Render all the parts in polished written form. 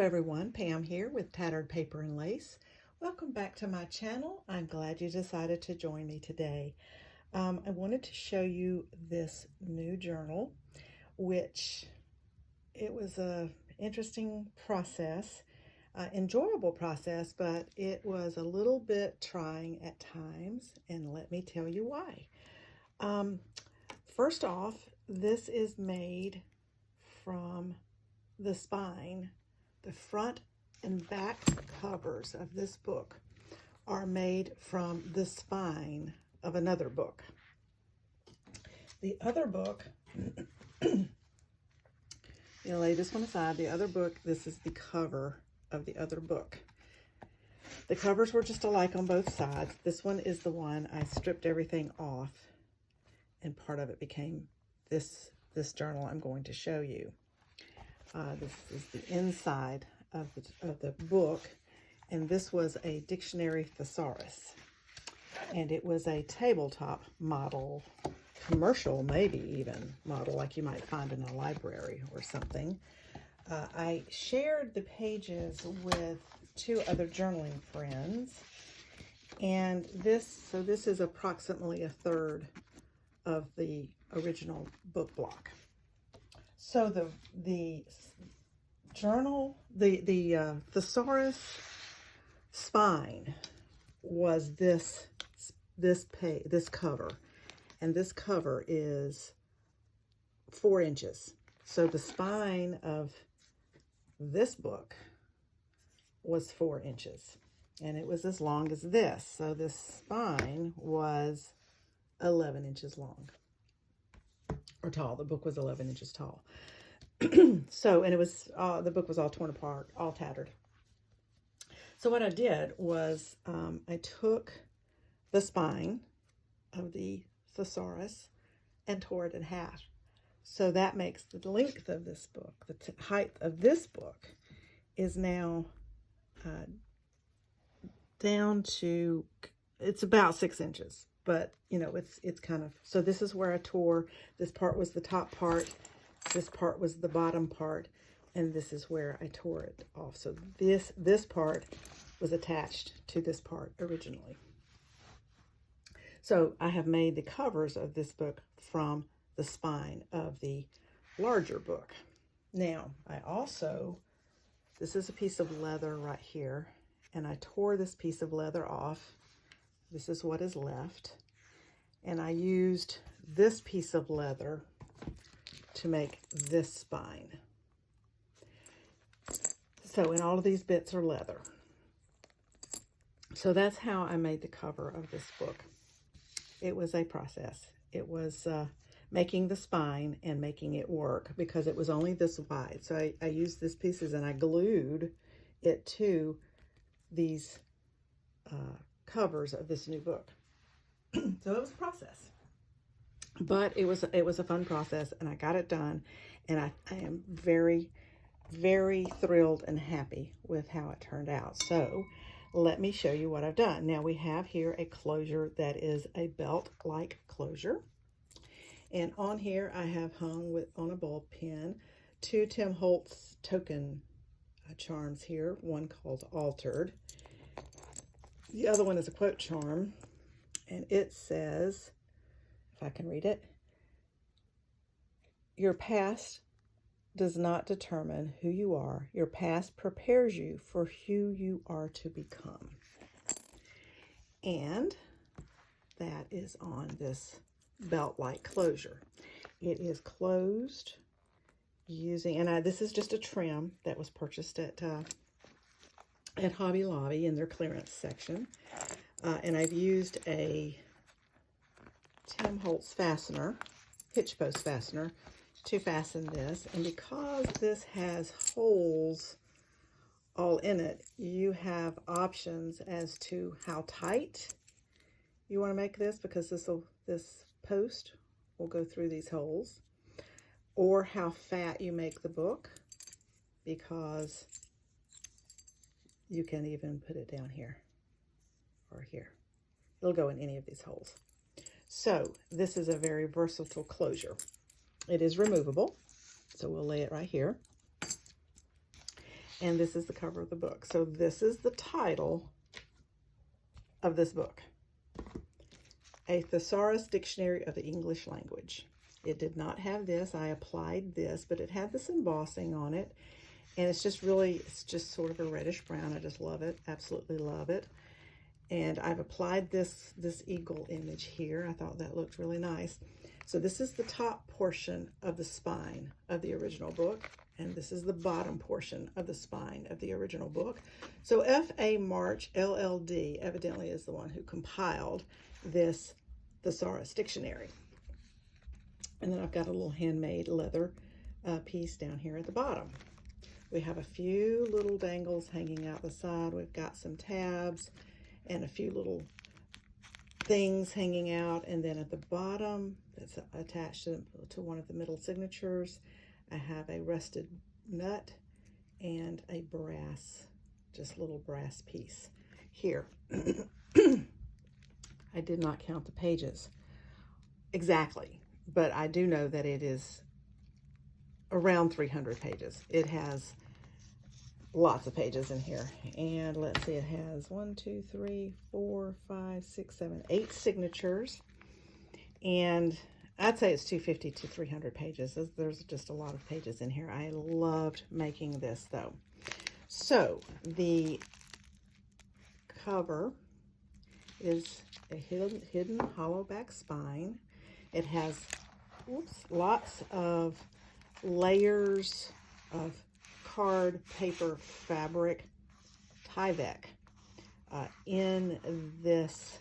everyone, Pam here with Tattered Paper and Lace. Welcome back to my channel. I'm glad you decided to join me today. I wanted to show you this new journal, which it was a interesting process, enjoyable process, but it was a little bit trying at times, and let me tell you why. First off, this is made from the spine. The front and back covers of this book are made from the spine of another book. The other book, you'll lay this one aside, the other book, this is the cover of the other book. The covers were just alike on both sides. This one is the one I stripped everything off, and part of it became this journal I'm going to show you. This is the inside of the book, and this was a dictionary thesaurus, and it was a tabletop model, commercial maybe even model, like you might find in a library or something. I shared the pages with two other journaling friends, and this is approximately a third of the original book block. So the journal, the thesaurus spine was this cover, and this cover is 4 inches. So the spine of this book was 4 inches, and it was as long as this. So this spine was 11 inches long. Or tall. The book was 11 inches tall. So, and it was, the book was all torn apart, all tattered. So what I did was I took the spine of the thesaurus and tore it in half. So that makes the length of this book, the height of this book is now down to, it's about 6 inches. But, you know, it's kind of, so this is where I tore. This part was the top part. This part was the bottom part. And this is where I tore it off. So this part was attached to this part originally. So I have made the covers of this book from the spine of the larger book. Now, I also, this is a piece of leather right here. And I tore this piece of leather off. This is what is left. And I used this piece of leather to make this spine. So, and all of these bits are leather. So that's how I made the cover of this book. It was a process. It was making the spine and making it work because it was only this wide. So I used these pieces and I glued it to these covers of this new book. So it was a process, but it was a fun process, and I got it done, and I am very, very thrilled and happy with how it turned out. So let me show you what I've done. Now we have here a closure that is a belt-like closure, and on here I have hung on a ball pin 2 Tim Holtz token charms here, one called Altered. The other one is a quote charm, and it says, if I can read it, your past does not determine who you are. Your past prepares you for who you are to become. And that is on this belt-like closure. It is closed using, and this is just a trim that was purchased at Hobby Lobby in their clearance section. And I've used a Tim Holtz fastener, hitch post fastener, to fasten this. And because this has holes all in it, you have options as to how tight you want to make this, because this post will go through these holes, or how fat you make the book, because you can even put it down here or here. It'll go in any of these holes. So this is a very versatile closure. It is removable, so we'll lay it right here. And this is the cover of the book. So this is the title of this book. A Thesaurus Dictionary of the English Language. It did not have this. I applied this, but it had this embossing on it. And it's just sort of a reddish brown. I just love it. Absolutely love it. And I've applied this eagle image here. I thought that looked really nice. So this is the top portion of the spine of the original book. And this is the bottom portion of the spine of the original book. So F.A. March, LLD, evidently is the one who compiled this Thesaurus Dictionary. And then I've got a little handmade leather piece down here at the bottom. We have a few little dangles hanging out the side. We've got some tabs and a few little things hanging out. And then at the bottom, that's attached to one of the middle signatures, I have a rusted nut and a brass, just little brass piece here. I did not count the pages exactly, but I do know that it is around 300 pages. It has lots of pages in here. And let's see, it has 1, 2, 3, 4, 5, 6, 7, 8 signatures. And I'd say it's 250 to 300 pages. There's just a lot of pages in here. I loved making this though. So the cover is a hidden hollow back spine. It has lots of layers of card, paper, fabric, Tyvek in this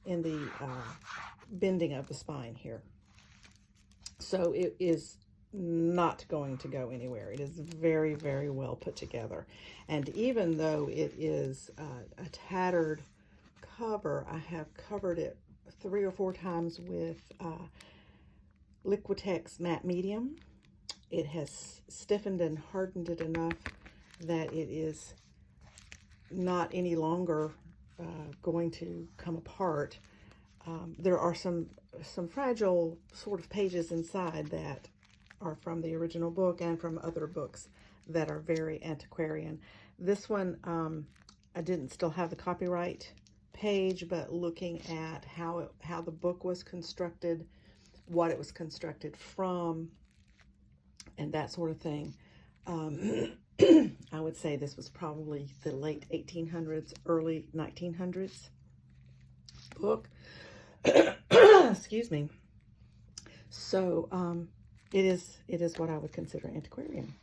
in the bending of the spine here. So it is not going to go anywhere. It is very, very well put together. And even though it is a tattered cover, I have covered it 3 or 4 times with Liquitex matte medium. It has stiffened and hardened it enough that it is not any longer going to come apart. There are some fragile sort of pages inside that are from the original book and from other books that are very antiquarian. This one, I didn't still have the copyright page, but looking at how the book was constructed, what it was constructed from, and that sort of thing, I would say this was probably the late 1800s, early 1900s book. Excuse me. So it is what I would consider antiquarian.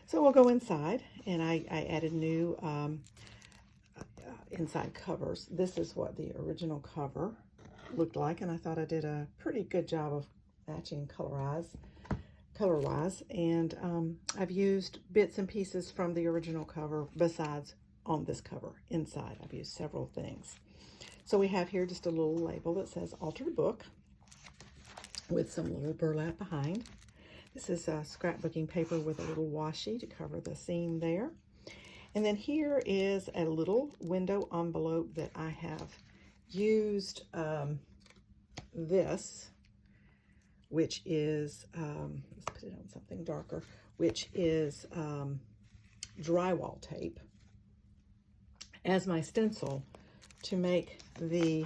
So we'll go inside, and I added new inside covers. This is what the original cover looked like, and I thought I did a pretty good job of matching color-wise. And I've used bits and pieces from the original cover besides on this cover inside. I've used several things. So we have here just a little label that says Altered Book with some little burlap behind. This is scrapbooking paper with a little washi to cover the seam there. And then here is a little window envelope that I have used this, which is, let's put it on something darker, which is drywall tape as my stencil to make the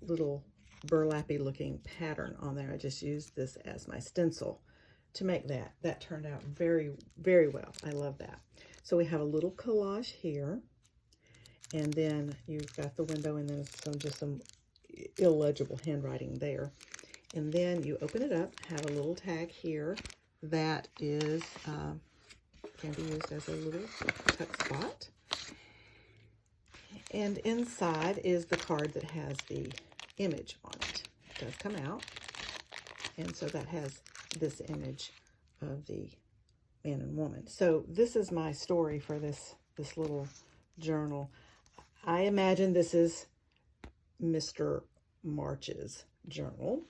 little burlappy looking pattern on there. I just used this as my stencil to make that. That turned out very, very well. I love that. So we have a little collage here, and then you've got the window, and then just some illegible handwriting there. And then you open it up, have a little tag here that is can be used as a little tuck spot. And inside is the card that has the image on it. It does come out. And so that has this image of the man and woman. So this is my story for this little journal. I imagine this is Mr. March's journal.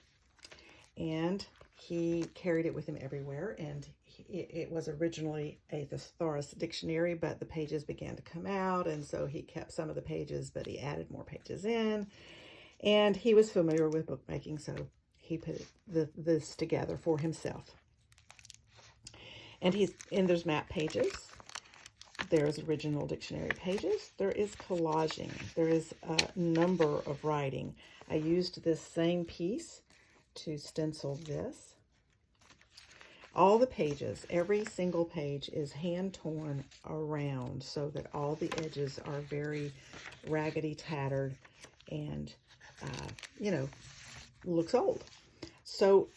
And he carried it with him everywhere, and it was originally a Thesaurus dictionary, but the pages began to come out, and so he kept some of the pages, but he added more pages in, and he was familiar with bookmaking, so he put this together for himself. And there's map pages. There's original dictionary pages. There is collaging. There is a number of writing. I used this same piece to stencil this. All the pages, every single page is hand torn around so that all the edges are very raggedy, tattered, and, you know, looks old. So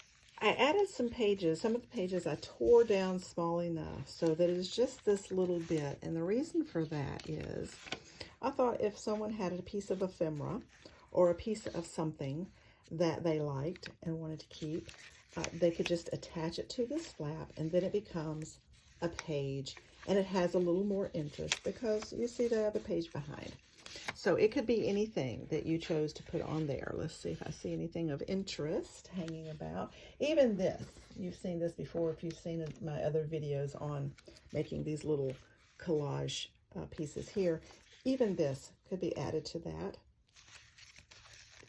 I added some pages. Some of the pages I tore down small enough so that it's just this little bit. And the reason for that is I thought if someone had a piece of ephemera or a piece of something that they liked and wanted to keep, they could just attach it to this flap, and then it becomes a page, and it has a little more interest because you see the other page behind. So it could be anything that you chose to put on there. Let's see if I see anything of interest hanging about. Even this, you've seen this before if you've seen my other videos on making these little collage pieces here. Even this could be added to that.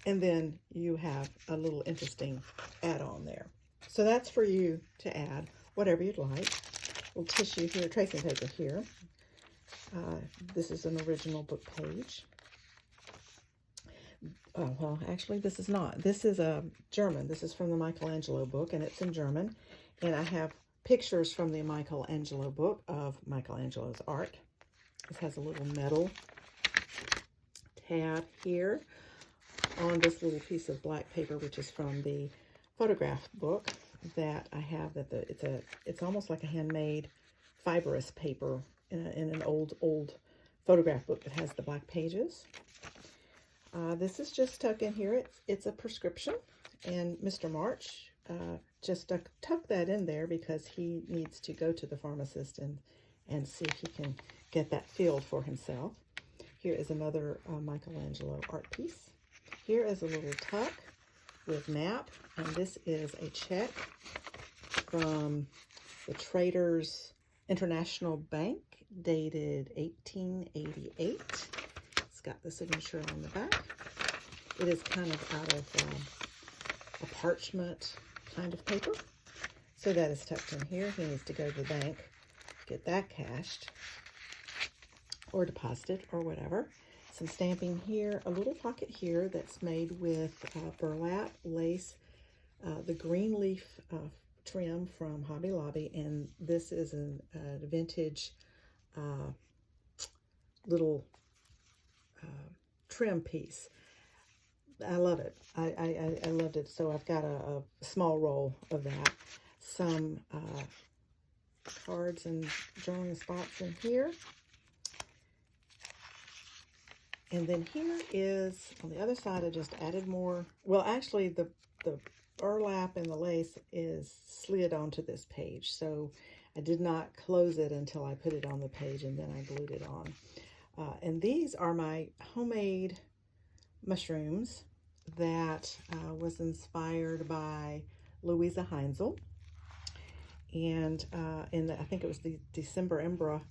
And then you have a little interesting add-on there. So that's for you to add whatever you'd like. A little tissue here, tracing paper here. This is an original book page. Oh, well, actually, this is not. This is a German. This is from the Michelangelo book, and it's in German. And I have pictures from the Michelangelo book of Michelangelo's art. This has a little metal tab here on this little piece of black paper, which is from the photograph book that I have. It's almost like a handmade fibrous paper in an old photograph book that has the black pages. This is just tucked in here. It's a prescription, and Mr. March just tucked that in there because he needs to go to the pharmacist and see if he can get that filled for himself. Here is another Michelangelo art piece. Here is a little tuck with map, and this is a check from the Traders International Bank, dated 1888. It's got the signature on the back. It is kind of out of a parchment kind of paper. So that is tucked in here. He needs to go to the bank, get that cashed or deposited or whatever. Some stamping here, a little pocket here that's made with burlap, lace, the green leaf trim from Hobby Lobby, and this is a vintage little trim piece. I love it. I loved it, so I've got a small roll of that. Some cards and journaling spots in here. And then here is, on the other side, I just added more. Well, actually, the burlap and the lace is slid onto this page. So I did not close it until I put it on the page, and then I glued it on. And these are my homemade mushrooms that was inspired by Louisa Heinzel. And I think it was the December Embra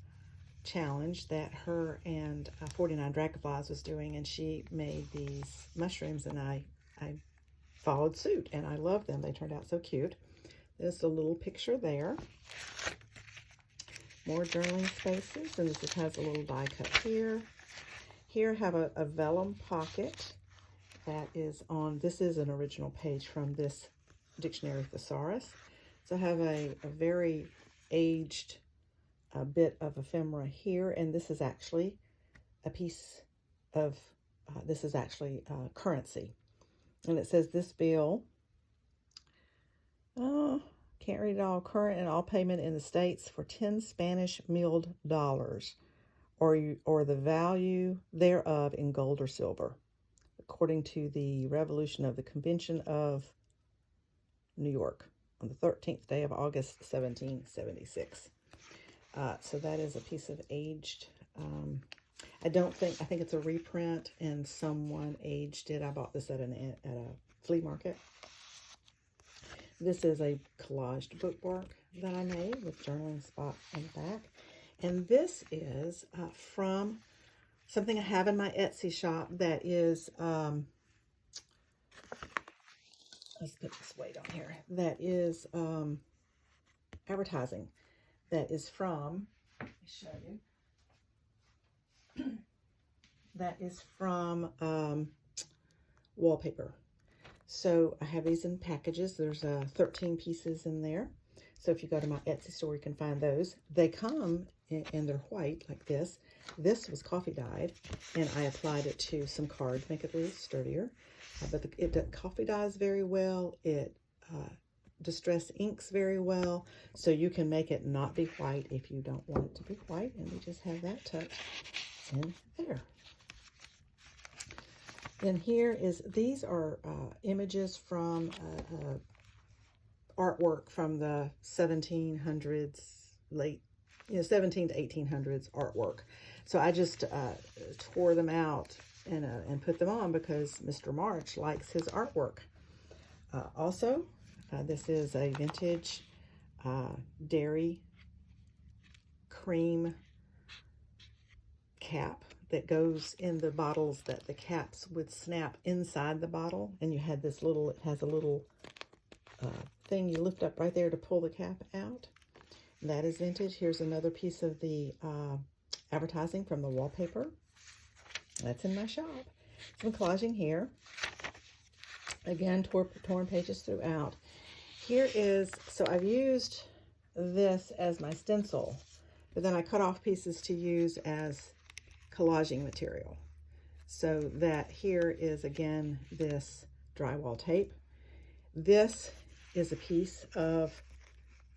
challenge that her and 49 Dragonflies was doing, and she made these mushrooms, and I followed suit, and I love them. They turned out so cute. There's a little picture there. More journaling spaces, and this has a little die cut here. Here I have a vellum pocket that is on, this is an original page from this Dictionary Thesaurus. So I have a very aged bit of ephemera here, and this is actually a piece of, this is actually currency. And it says, this bill, can't read it all, current and all payment in the States for 10 Spanish milled dollars, or the value thereof in gold or silver, according to the Revolution of the Convention of New York on the 13th day of August, 1776. So that is a piece of aged, I think it's a reprint, and someone aged it. I bought this at a flea market. This is a collaged bookmark that I made with journaling spots on the back. And this is from something I have in my Etsy shop that is, let's put this weight on here, that is advertising. that is from, let me show you, that is from Wallpaper. So I have these in packages. There's 13 pieces in there. So if you go to my Etsy store, you can find those. They come and they're white like this. This was coffee dyed, and I applied it to some card to make it a little sturdier. But it coffee dyes very well. It distress inks very well. So you can make it not be white if you don't want it to be white. And we just have that touch in there. Then here is, these are images from artwork from the 1700s, late, 17 to 1800s artwork. So I just tore them out and put them on because Mr. March likes his artwork. Also, this is a vintage dairy cream cap that goes in the bottles that the caps would snap inside the bottle. And you had this little, it has a little thing you lift up right there to pull the cap out. That is vintage. Here's another piece of the advertising from the Wallpaper. That's in my shop. Some collaging here. Again, torn pages throughout. Here is, so I've used this as my stencil, but then I cut off pieces to use as collaging material. So that here is, again, this drywall tape. This is a piece of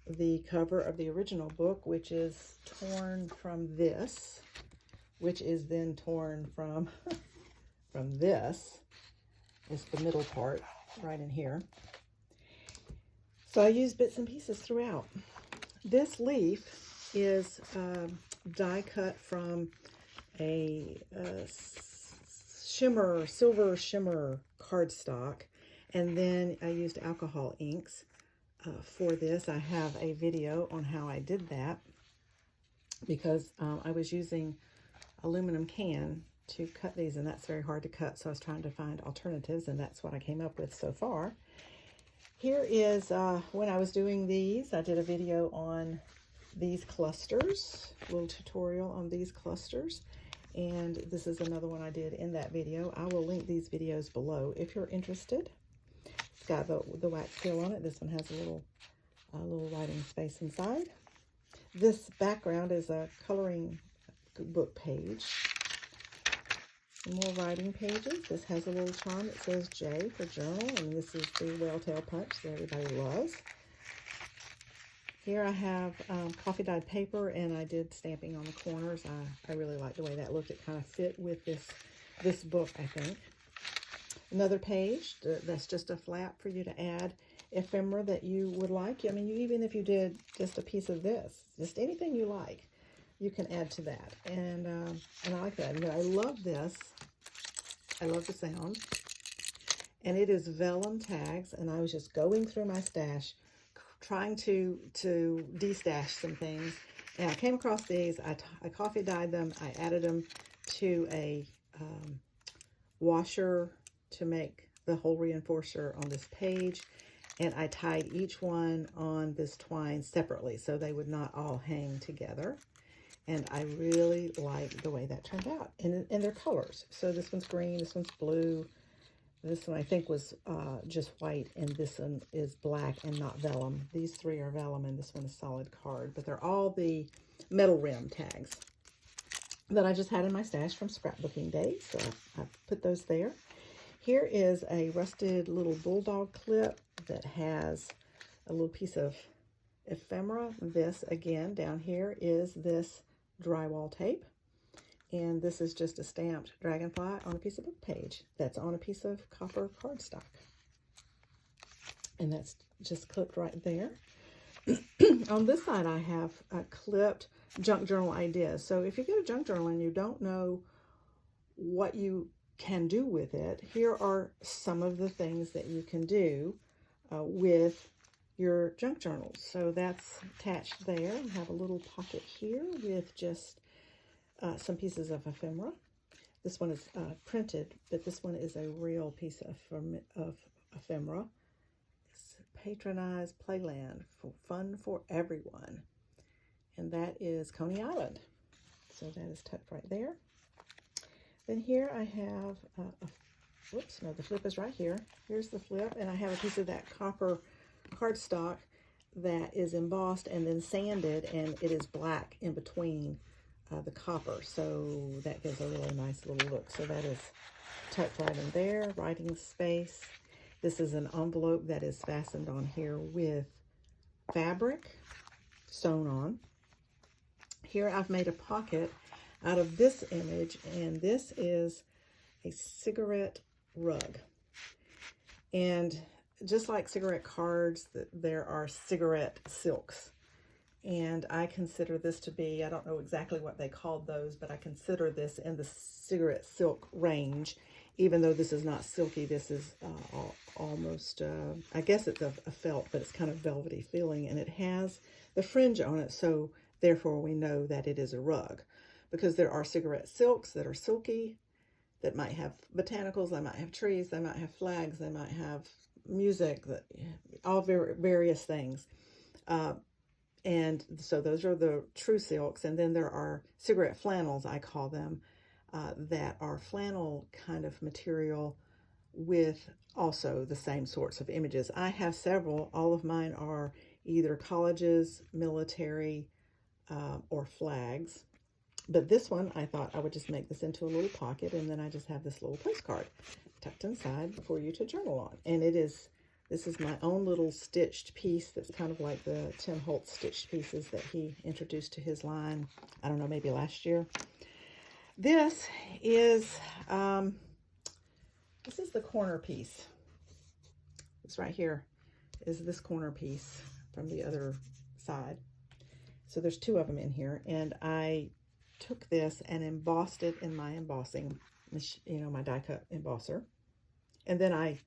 the cover of the original book, which is torn from this, which is then torn from this. It's the middle part right in here. So I used bits and pieces throughout. This leaf is die cut from a shimmer, silver shimmer cardstock, and then I used alcohol inks for this. I have a video on how I did that because I was using aluminum can to cut these, and that's very hard to cut, so I was trying to find alternatives, and that's what I came up with so far. Here is when I was doing these, I did a video on these clusters, a little tutorial on these clusters, and this is another one I did in that video. I will link these videos below if you're interested. It's got the wax seal on it. This one has a little writing space inside. This background is a coloring book page. Some more writing pages. This has a little charm that says J for journal, and this is the whale tail punch that everybody loves. Here I have coffee dyed paper, and I did stamping on the corners. I really like the way that looked. It kind of fit with this book, I think. Another page that's just a flap for you to add ephemera that you would like. I mean, even if you did just a piece of this, just anything you like, you can add to that. And I like that. And I love this. I love the sound. And it is Vellum Tags, and I was just going through my stash trying to de-stash some things, and I came across these. I coffee dyed them. I added them to a washer to make the hole reinforcer on this page, and I tied each one on this twine separately so they would not all hang together. And I really like the way that turned out, and their colors. So this one's green, this one's blue. This one I think was just white, and this one is black and not vellum. These three are vellum, and this one is solid card. But they're all the metal rim tags that I just had in my stash from scrapbooking days. So I put those there. Here is a rusted little bulldog clip that has a little piece of ephemera. This, again, down here is this drywall tape. And this is just a stamped dragonfly on a piece of book page that's on a piece of copper cardstock. And that's just clipped right there. On this side, I have clipped junk journal ideas. So if you get a junk journal and you don't know what you can do with it, here are some of the things that you can do with your junk journals. So that's attached there. I have a little pocket here with just some pieces of ephemera. This one is printed, but this one is a real piece of ephemera. Patronize Playland for fun for everyone. that is Coney Island. So that is tucked right there. Then here I have, whoops, no, the flip is right here. Here's the flip, and I have a piece of that copper cardstock that is embossed and then sanded, and it is black in between the copper. So that gives a really nice little look. So that is tucked right in there, writing space. This is an envelope that is fastened on here with fabric sewn on. Here I've made a pocket out of this image, and this is a cigarette rug. And just like cigarette cards, there are cigarette silks. And I consider this to be, I don't know exactly what they called those, but I consider this in the cigarette silk range. Even though this is not silky, this is almost, I guess it's a felt, but it's kind of velvety feeling, and it has the fringe on it, so therefore we know that it is a rug. Because there are cigarette silks that are silky, that might have botanicals, they might have trees, they might have flags, they might have music, all various things. And so those are the true silks. And then there are cigarette flannels, I call them, that are flannel kind of material with also the same sorts of images. I have several. All of mine are either collages, military, or flags. But this one, I thought I would just make this into a little pocket, and then I just have this little postcard tucked inside for you to journal on. And this is my own little stitched piece that's kind of like the Tim Holtz stitched pieces that he introduced to his line, I don't know, maybe last year. This is the corner piece. This right here is this corner piece from the other side. So there's two of them in here, and I took this and embossed it in my embossing, my die cut embosser. And then I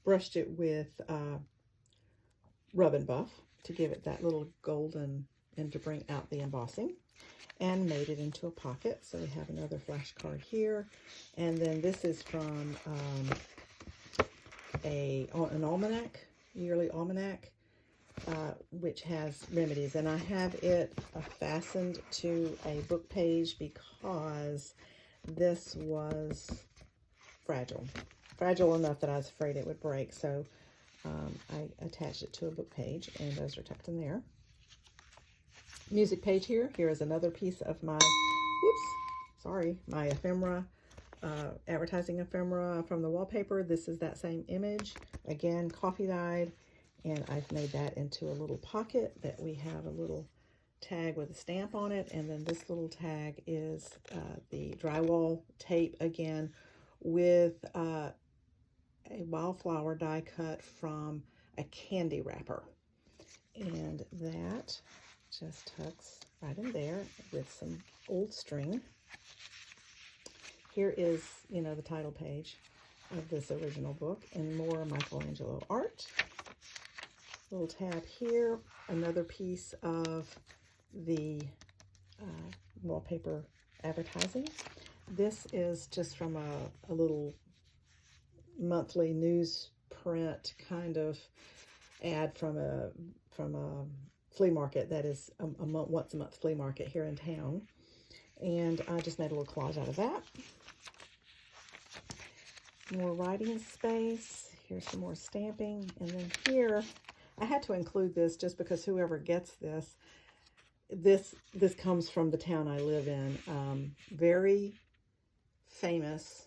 brushed it with Rub and Buff to give it that little golden and to bring out the embossing, and made it into a pocket. So we have another flashcard here. And then this is from an almanac, yearly almanac, which has remedies. And I have it fastened to a book page because this was fragile enough that I was afraid it would break. So I attached it to a book page, and those are tucked in there. Music page here. Here is another piece of my, my ephemera, advertising ephemera from the wallpaper. This is that same image, again, coffee dyed, and I've made that into a little pocket that we have a little tag with a stamp on it. And then this little tag is the drywall tape, again, with a wildflower die cut from a candy wrapper. And that just tucks right in there with some old string. Here is, the title page of this original book, and more Michelangelo art. Little tab here, another piece of the wallpaper advertising. This is just from a little monthly newsprint kind of ad from a flea market that is a once a month flea market here in town. And I just made a little collage out of that. More writing space. Here's some more stamping. And then here, I had to include this just because whoever gets this comes from the town I live in. Very famous,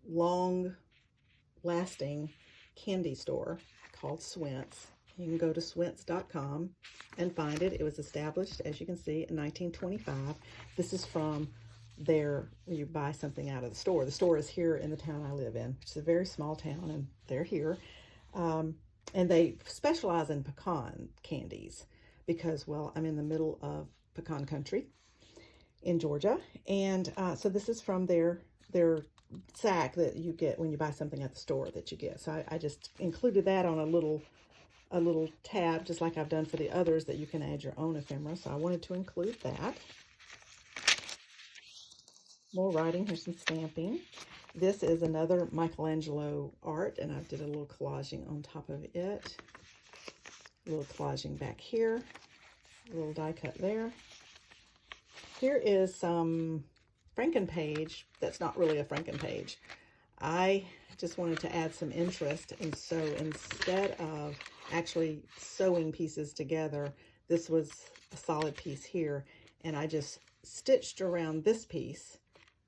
long-lasting candy store called Swint's. You can go to swints.com and find it. It was established, as you can see, in 1925. This is from where you buy something out of the store. The store is here in the town I live in, which is a very small town, and they're here. And they specialize in pecan candies because, well, I'm in the middle of pecan country in Georgia. And so this is from their sack that you get when you buy something at the store that you get. So I just included that on a little tab, just like I've done for the others, that you can add your own ephemera. So I wanted to include that. More writing. Here's some stamping. This is another Michelangelo art, and I did a little collaging on top of it. A little collaging back here. A little die cut there. Here is some Frankenpage that's not really a Frankenpage. I just wanted to add some interest, and so instead of actually sewing pieces together, this was a solid piece here, and I just stitched around this piece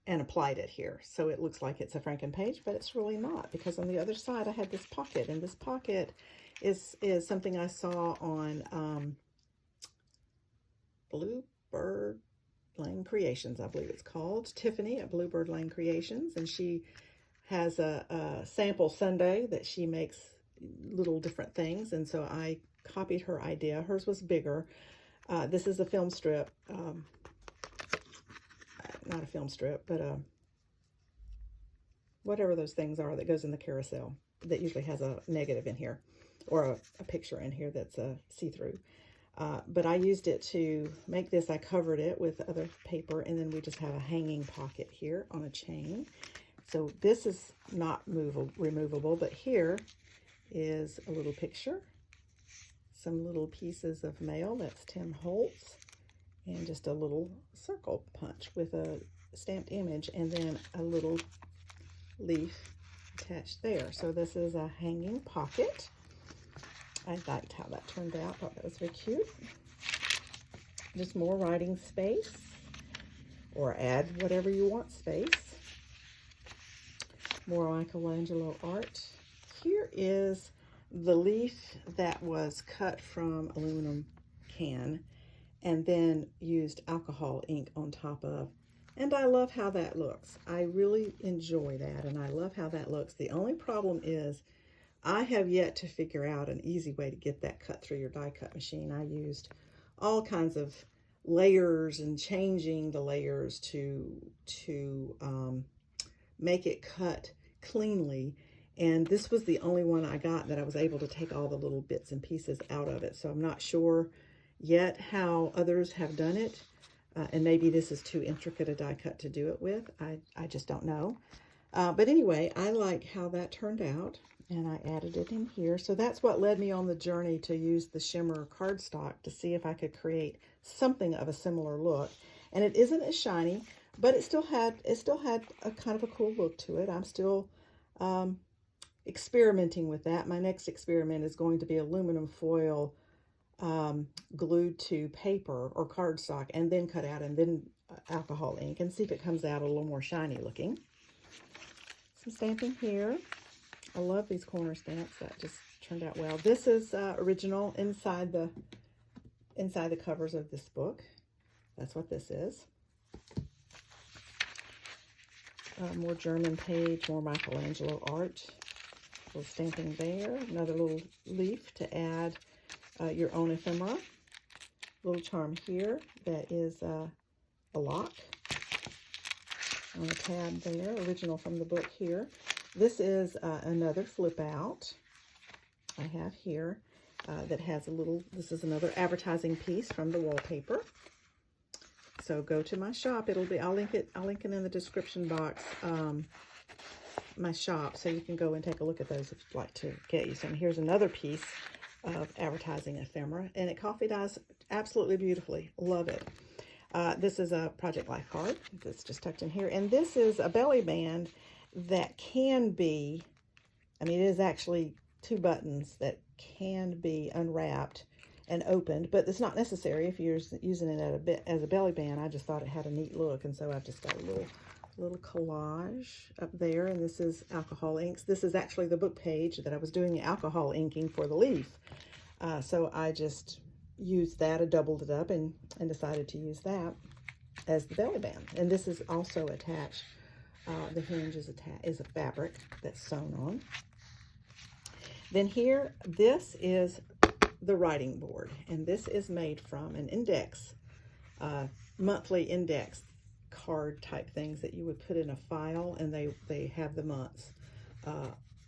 and applied it here. So it looks like it's a Frankenpage, but it's really not, because on the other side I had this pocket, and this pocket is something I saw on Bluebird Lane Creations, I believe it's called. Tiffany at Bluebird Lane Creations, and she has a sample Sunday that she makes little different things, and so I copied her idea. Hers was bigger. This is a film strip, not a film strip, but whatever those things are that goes in the carousel that usually has a negative in here, or a picture in here that's a see-through. But I used it to make this. I covered it with other paper, and then we just have a hanging pocket here on a chain. So this is not removable, but here is a little picture, some little pieces of mail. That's Tim Holtz, and just a little circle punch with a stamped image, and then a little leaf attached there. So this is a hanging pocket. I liked how that turned out. Thought that was very cute. Just more writing space, or add whatever you want space. More Michelangelo art. Here is the leaf that was cut from aluminum can and then used alcohol ink on top of. And I love how that looks. I really enjoy that, and I love how that looks. The only problem is I have yet to figure out an easy way to get that cut through your die cut machine. I used all kinds of layers and changing the layers to make it cut cleanly, and this was the only one I got that I was able to take all the little bits and pieces out of it. So I'm not sure yet how others have done it, and maybe this is too intricate a die cut to do it with. I just don't know. But anyway, I like how that turned out, and I added it in here. So that's what led me on the journey to use the shimmer cardstock to see if I could create something of a similar look. And it isn't as shiny, but it still had a kind of a cool look to it. I'm still experimenting with that. My next experiment is going to be aluminum foil glued to paper or cardstock, and then cut out, and then alcohol ink, and see if it comes out a little more shiny looking. Some stamping here. I love these corner stamps. That just turned out well. This is original inside the covers of this book. That's what this is. More German page, more Michelangelo art. A little stamping there. Another little leaf to add your own ephemera. Little charm here that is a lock on a tab there, original from the book here. This is another flip out I have here that has a little, this is another advertising piece from the wallpaper. So go to my shop. It'll be, I'll link it in the description box, my shop, so you can go and take a look at those if you'd like to get you some. Here's another piece of advertising ephemera, and it coffee dyes absolutely beautifully. Love it. This is a Project Life card that's just tucked in here, and this is a belly band that can be, I mean, it is actually 2 buttons that can be unwrapped and opened, but it's not necessary if you're using it as a belly band. I just thought it had a neat look, and so I've just got a little collage up there, and this is alcohol inks. This is actually the book page that I was doing the alcohol inking for the leaf. So I just used that, I doubled it up, and decided to use that as the belly band. And this is also attached. The hinge is a fabric that's sewn on. Then here, this is the writing board, and this is made from an index, monthly index card type things that you would put in a file, and they have the months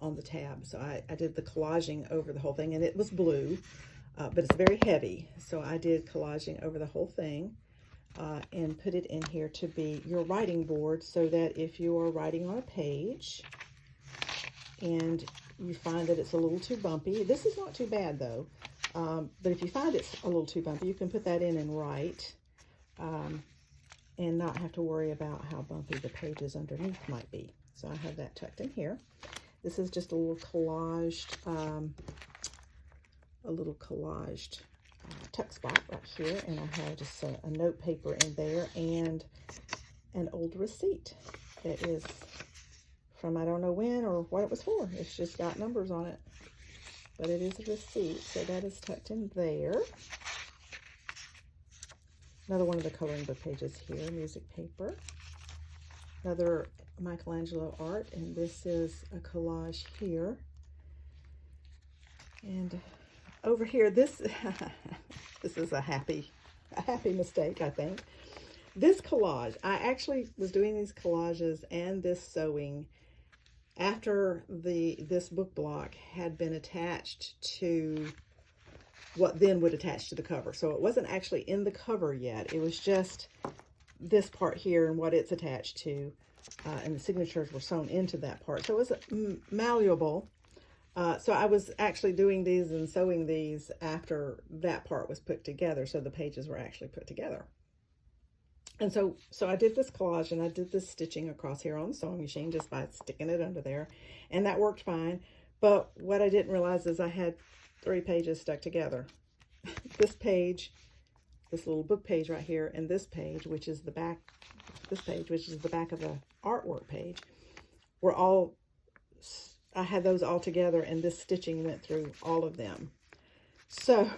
on the tab. So I did the collaging over the whole thing, and it was blue, but it's very heavy. So I did collaging over the whole thing and put it in here to be your writing board, so that if you are writing on a page and you find that it's a little too bumpy, this is not too bad though. But if you find it's a little too bumpy, you can put that in and write, and not have to worry about how bumpy the pages underneath might be. So I have that tucked in here. This is just a little collaged, tuck spot right here, and I have just a note paper in there and an old receipt that is from I don't know when or what it was for. It's just got numbers on it, but it is a receipt, so that is tucked in there. Another one of the coloring book pages here, music paper. Another Michelangelo art, and this is a collage here. And over here, this this is a happy mistake, I think. This collage, I actually was doing these collages and this sewing after this book block had been attached to what then would attach to the cover. So it wasn't actually in the cover yet. It was just this part here and what it's attached to, and the signatures were sewn into that part. So it was malleable. So I was actually doing these and sewing these after that part was put together, so the pages were actually put together. And so I did this collage, and I did this stitching across here on the sewing machine just by sticking it under there, and that worked fine. But what I didn't realize is I had 3 pages stuck together. This page, this little book page right here, and this page, which is the back, this page, which is the back of the artwork page, were all, I had those all together, and this stitching went through all of them. So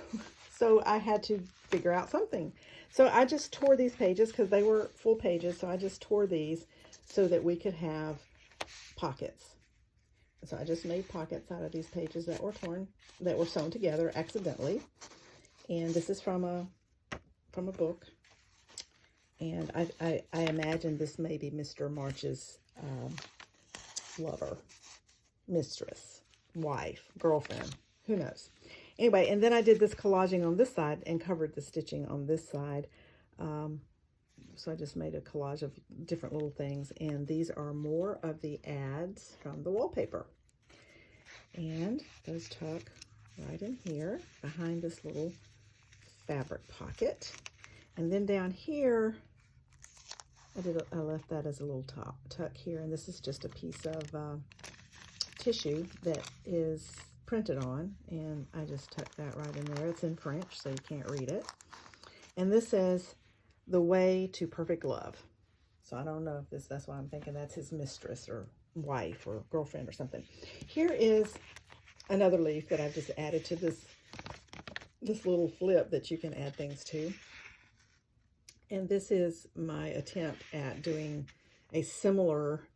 I had to figure out something. So I just tore these pages because they were full pages. So I just tore these so that we could have pockets. So I just made pockets out of these pages that were torn, that were sewn together accidentally. And this is from a book. And I imagine this may be Mr. March's lover, mistress, wife, girlfriend, who knows. Anyway, and then I did this collaging on this side and covered the stitching on this side. So I just made a collage of different little things, and these are more of the ads from the wallpaper. And those tuck right in here behind this little fabric pocket. And then down here, I left that as a little tuck here, and this is just a piece of tissue that is printed on, and I just tucked that right in there. It's in French, so you can't read it. And this says, "The Way to Perfect Love." So I don't know if that's why I'm thinking that's his mistress or wife or girlfriend or something. Here is another leaf that I've just added to this little flip that you can add things to. And this is my attempt at doing a similar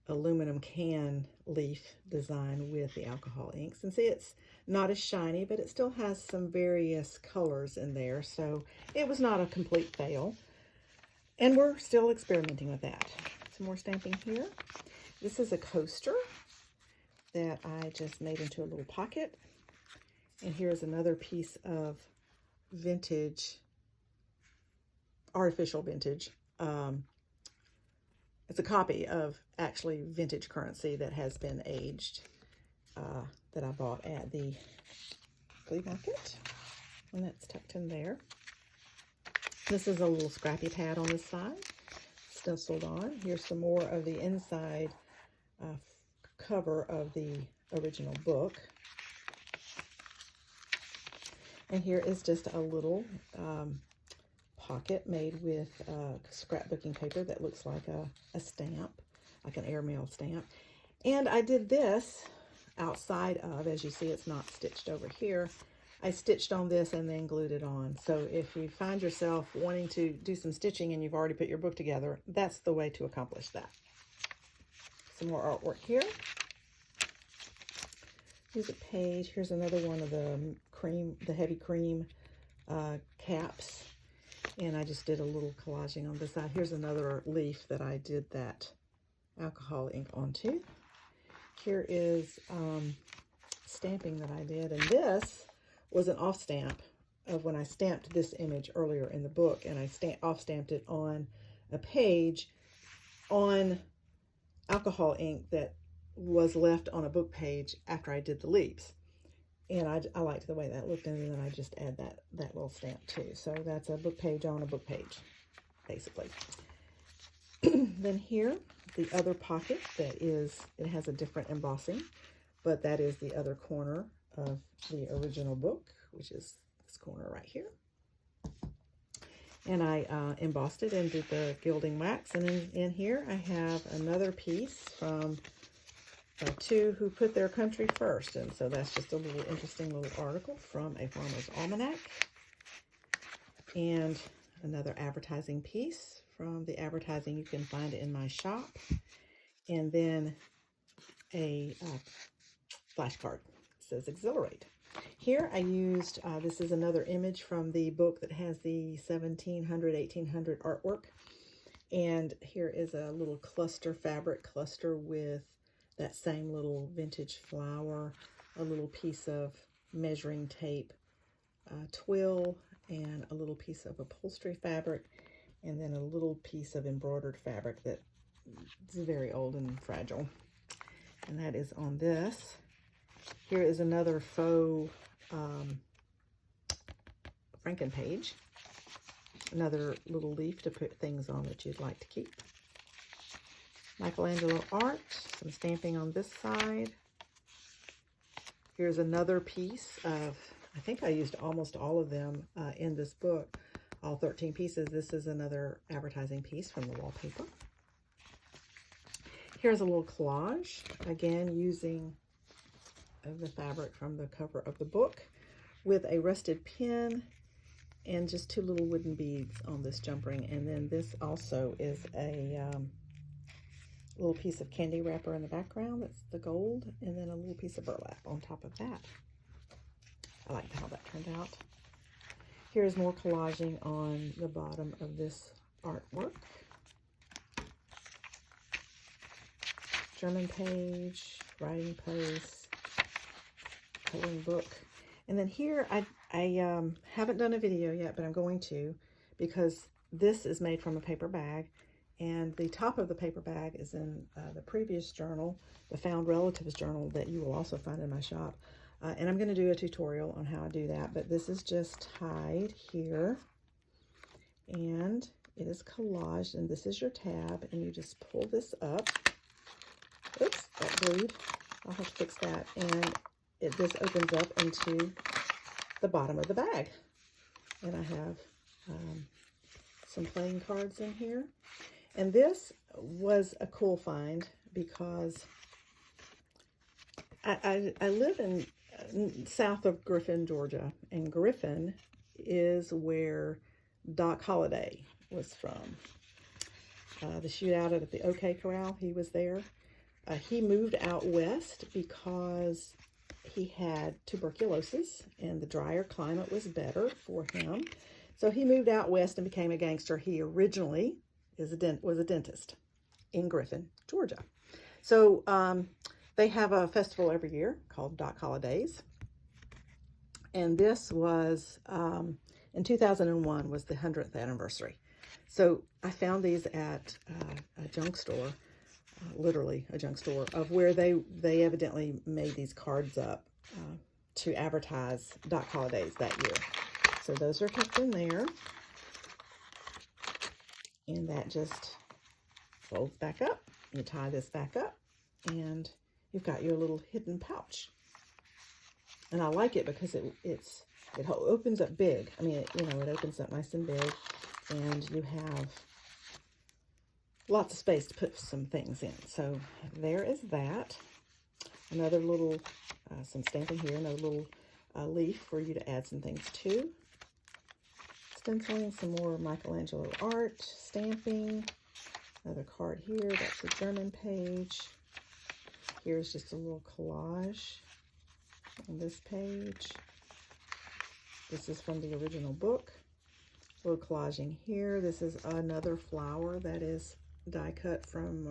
aluminum can leaf design with the alcohol inks. And see, it's not as shiny, but it still has some various colors in there. So it was not a complete fail. And we're still experimenting with that. Some more stamping here. This is a coaster that I just made into a little pocket. And here's another piece of vintage, artificial vintage. It's a copy of actually vintage currency that has been aged, that I bought at the flea market. And that's tucked in there. This is a little scrappy pad on this side, stenciled on. Here's some more of the inside cover of the original book. And here is just a little pocket made with scrapbooking paper that looks like a stamp, like an airmail stamp. And I did this outside of, as you see, it's not stitched over here. I stitched on this and then glued it on. So if you find yourself wanting to do some stitching and you've already put your book together, that's the way to accomplish that. Some more artwork here. Here's a page. Here's another one of the heavy cream caps. And I just did a little collaging on this side. Here's another leaf that I did that alcohol ink onto. Here is stamping that I did. And this was an off stamp of when I stamped this image earlier in the book. And I off stamped it on a page on alcohol ink that was left on a book page after I did the leaves. And I liked the way that looked, and then I just add that little stamp too. So that's a book page on a book page, basically. Then here, the other pocket it has a different embossing, but that is the other corner of the original book, which is this corner right here. And I embossed it and did the gilding wax. And in here, I have another piece from Two Who Put Their Country First. And so that's just a little interesting little article from A Farmer's Almanac. And another advertising piece from the advertising you can find in my shop. And then a flashcard. It says Exhilarate. Here I used, this is another image from the book that has the 1700, 1800 artwork. And here is a little fabric cluster with that same little vintage flower, a little piece of measuring tape, twill, and a little piece of upholstery fabric, and then a little piece of embroidered fabric that is very old and fragile. And that is on this. Here is another faux Franken page. Another little leaf to put things on that you'd like to keep. Michelangelo art, some stamping on this side. Here's another piece of, I think I used almost all of them in this book, all 13 pieces. This is another advertising piece from the wallpaper. Here's a little collage, again using the fabric from the cover of the book with a rusted pin and just two little wooden beads on this jump ring. And then this also is a little piece of candy wrapper in the background. That's the gold, and then a little piece of burlap on top of that. I like how that turned out. Here's more collaging on the bottom of this artwork. German page, writing post, coloring book. And then here, I haven't done a video yet, but I'm going to, because this is made from a paper bag, and the top of the paper bag is in the previous journal, the Found Relatives journal that you will also find in my shop. And I'm going to do a tutorial on how I do that, but this is just tied here, and it is collaged, and this is your tab, and you just pull this up. Oops, that glued. I'll have to fix that. And this opens up into the bottom of the bag. And I have some playing cards in here. And this was a cool find because I live in south of Griffin, Georgia. And Griffin is where Doc Holliday was from. The shootout at the OK Corral, he was there. He moved out west because he had tuberculosis and the drier climate was better for him. So he moved out west and became a gangster. He originally was a dentist in Griffin, Georgia. So they have a festival every year called Doc Holliday's. And this was, in 2001 was the 100th anniversary. So I found these at a junk store. Literally a junk store, of where they evidently made these cards up to advertise Doc Holliday's that year. So those are kept in there. And that just folds back up. You tie this back up and you've got your little hidden pouch. And I like it because it opens up big. I mean, it opens up nice and big, and you have lots of space to put some things in. So there is that. Another little, some stamping here, another little leaf for you to add some things to. Stenciling, some more Michelangelo art, stamping. Another card here, that's a German page. Here's just a little collage on this page. This is from the original book. A little collaging here. This is another flower that is die cut from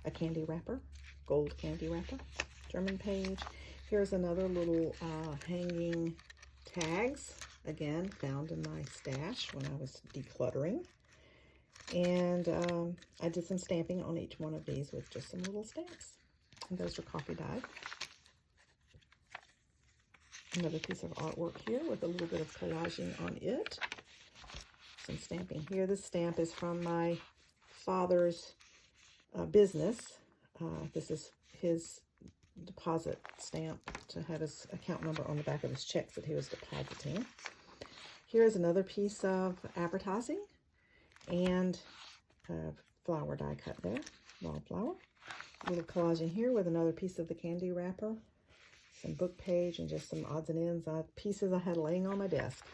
a candy wrapper, gold candy wrapper, German page. Here's another little hanging tags, again, found in my stash when I was decluttering. And I did some stamping on each one of these with just some little stamps. And those are coffee dyed. Another piece of artwork here with a little bit of collaging on it. Some stamping here. This stamp is from my father's business. This is his deposit stamp to have his account number on the back of his checks that he was depositing. Here is another piece of advertising and flower die cut there, wildflower. A little collaging here with another piece of the candy wrapper, some book page, and just some odds and ends pieces I had laying on my desk.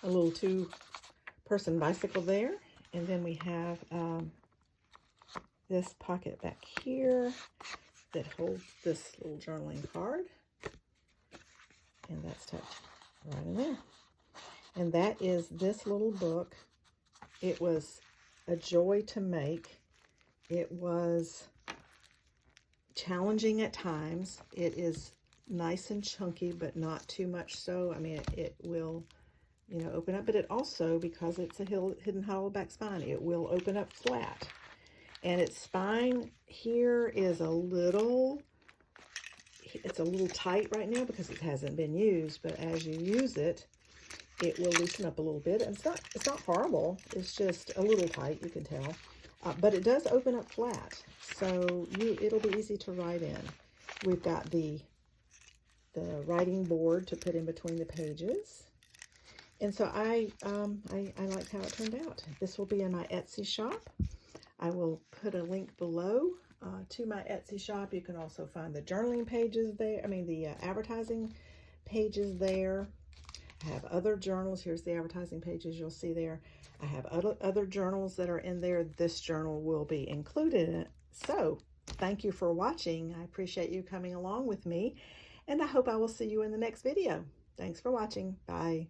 A little two-person bicycle there, and then we have this pocket back here that holds this little journaling card, and that's tucked right in there. And that is this little book. It was a joy to make. It was challenging at times. It is nice and chunky, but not too much so. I mean, it will, you know, open up, but it also, because it's a hidden hollow back spine, it will open up flat. And its spine here is it's a little tight right now because it hasn't been used, but as you use it, it will loosen up a little bit. And it's not horrible. It's just a little tight, you can tell. But it does open up flat, so it'll be easy to write in. We've got the writing board to put in between the pages. And so I liked how it turned out. This will be in my Etsy shop. I will put a link below to my Etsy shop. You can also find the journaling pages there. I mean, the advertising pages there. I have other journals. Here's the advertising pages you'll see there. I have other journals that are in there. This journal will be included in it. So, thank you for watching. I appreciate you coming along with me, and I hope I will see you in the next video. Thanks for watching. Bye.